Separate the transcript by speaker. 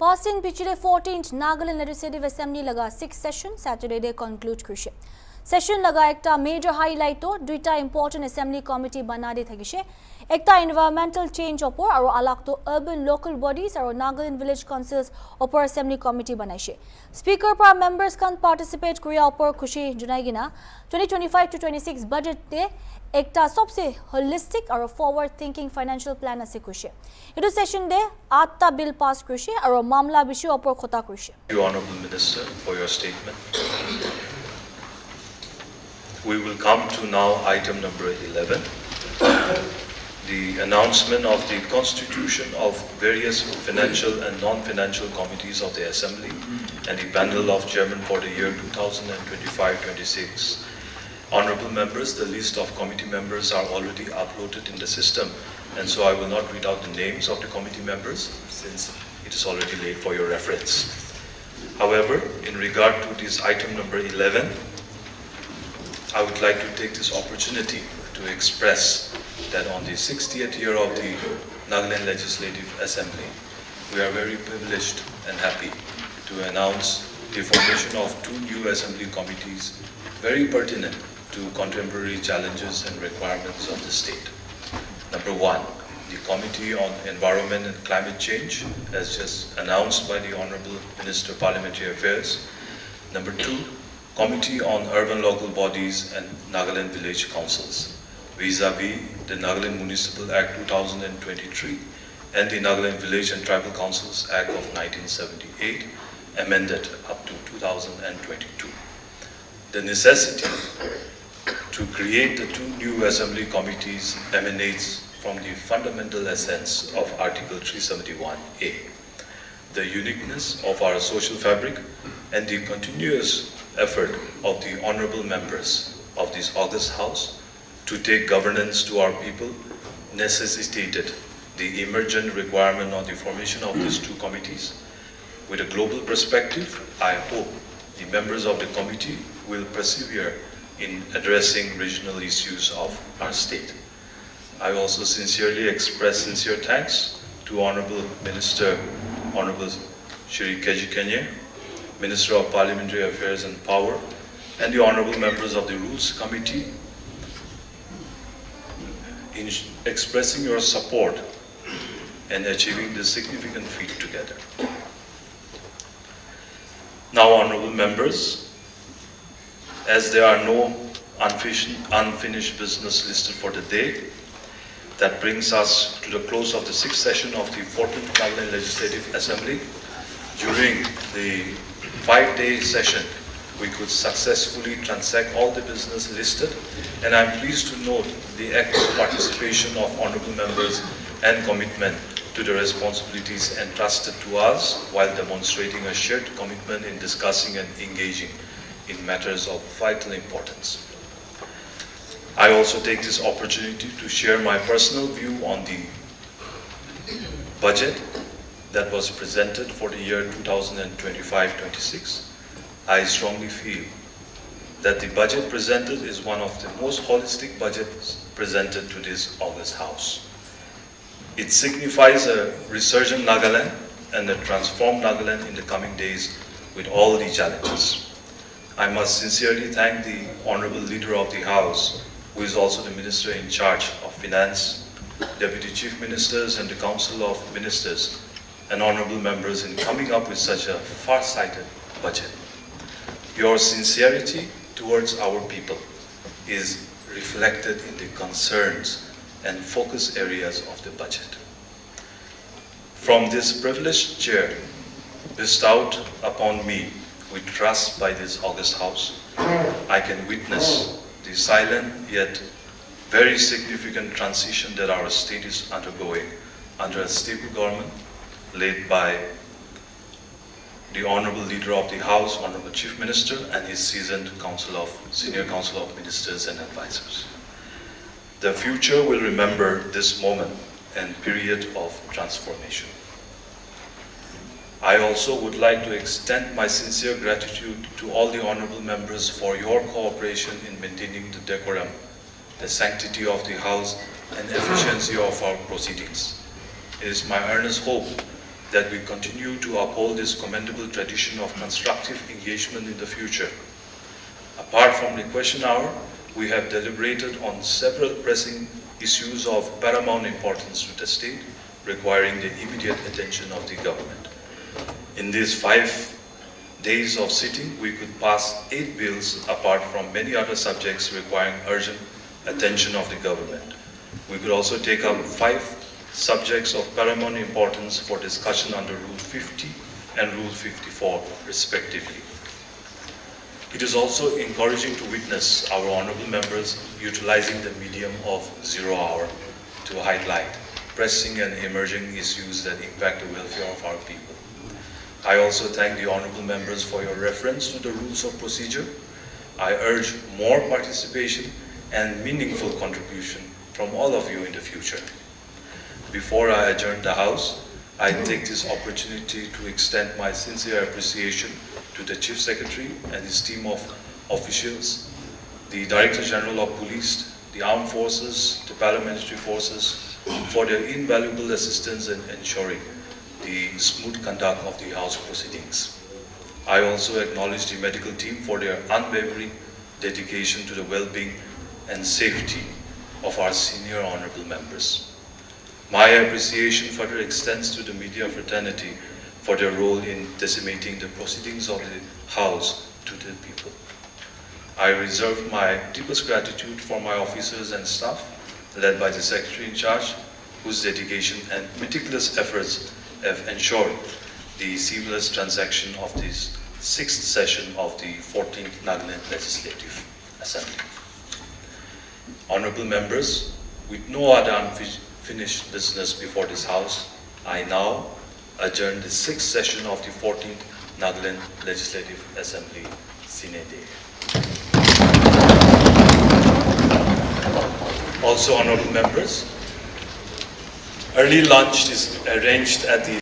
Speaker 1: Passing पिछले 14th Nagaland Legislative Assembly लगा 6th session Saturday day conclude कृषि session लगा एकटा major highlight तो दुईटा important assembly committee बना दे थगिशे एकटा environmental change ओपर और अलग तो urban local bodies और Nagaland village councils ओपर assembly committee बनाइशे speaker पर members can participate कुरिया ओपर खुशी जुनाइगिना 2025 to 26 budget दे एकटा सबसे holistic और forward thinking financial plan असे कुशे इधर session दे 8टा bill pass कुशे और मामला विषय ओपर खोता कुशे
Speaker 2: Honorable Minister, for your statement. We will come to now item number 11, the announcement of the constitution of various financial and non-financial committees of the Assembly and the panel of chairman for the year 2025-26. Honorable members, the list of committee members are already uploaded in the system, and so I will not read out the names of the committee members since it is already laid for your reference. However, in regard to this item number 11, I would like to take this opportunity to express that on the 60th year of the Nagaland Legislative Assembly, we are very privileged and happy to announce the formation of two new assembly committees very pertinent to contemporary challenges and requirements of the state. Number one, the Committee on Environment and Climate Change, as just announced by the Honorable Minister Parliamentary Affairs. Number two, Committee on Urban Local Bodies and Nagaland Village Councils, vis-a-vis the Nagaland Municipal Act 2023 and the Nagaland Village and Tribal Councils Act of 1978, amended up to 2022. The necessity to create the two new assembly committees emanates from the fundamental essence of Article 371A, the uniqueness of our social fabric and the continuous effort of the honorable members of this august house to take governance to our people necessitated the emergent requirement of the formation of these two committees. With a global perspective, I hope the members of the committee will persevere in addressing regional issues of our state. I also sincerely express sincere thanks to Honorable Minister, Honorable Shri Keji Kenye, Minister of Parliamentary Affairs and Power, and the honorable members of the Rules Committee in expressing your support and achieving this significant feat together. Now, honorable members, as there are no unfinished business listed for the day, that brings us to the close of the 6th session of the 14th Nagaland Legislative Assembly. During the 5-day session, we could successfully transact all the business listed, and I'm pleased to note the active participation of honorable members and commitment to the responsibilities entrusted to us while demonstrating a shared commitment in discussing and engaging in matters of vital importance. I also take this opportunity to share my personal view on the budget that was presented for the year 2025-26. I strongly feel that the budget presented is one of the most holistic budgets presented to this august house. It signifies a resurgent Nagaland and a transformed Nagaland in the coming days with all the challenges. I must sincerely thank the Honorable Leader of the House, who is also the Minister in charge of Finance, Deputy Chief Ministers and the Council of Ministers, and honorable members in coming up with such a far-sighted budget. Your sincerity towards our people is reflected in the concerns and focus areas of the budget. From this privileged chair bestowed upon me with trust by this august house, I can witness the silent yet very significant transition that our state is undergoing under a stable government led by the Honorable Leader of the House, Honorable Chief Minister, and his seasoned Senior Council of Ministers and Advisors. The future will remember this moment and period of transformation. I also would like to extend my sincere gratitude to all the honorable members for your cooperation in maintaining the decorum, the sanctity of the House, and efficiency of our proceedings. It is my earnest hope that we continue to uphold this commendable tradition of constructive engagement in the future. Apart from the question hour, we have deliberated on several pressing issues of paramount importance to the state, requiring the immediate attention of the government. In these 5 days of sitting, we could pass 8 bills apart from many other subjects requiring urgent attention of the government. We could also take up 5 subjects of paramount importance for discussion under Rule 50 and Rule 54 respectively. It is also encouraging to witness our honourable members utilizing the medium of 0 hour to highlight pressing and emerging issues that impact the welfare of our people. I also thank the honourable members for your reference to the rules of procedure. I urge more participation and meaningful contribution from all of you in the future. Before I adjourn the House, I take this opportunity to extend my sincere appreciation to the Chief Secretary and his team of officials, the Director General of Police, the Armed Forces, the Paramilitary Forces, for their invaluable assistance in ensuring the smooth conduct of the House proceedings. I also acknowledge the medical team for their unwavering dedication to the well-being and safety of our senior honourable members. My appreciation further extends to the media fraternity for their role in disseminating the proceedings of the House to the people. I reserve my deepest gratitude for my officers and staff, led by the Secretary in charge, whose dedication and meticulous efforts have ensured the seamless transaction of this 6th session of the 14th Nagaland Legislative Assembly. Honourable members, with no other unfinished business before this House, I now adjourn the 6th session of the 14th Nagaland Legislative Assembly, Sine Die. Also, honourable members, early lunch is arranged at the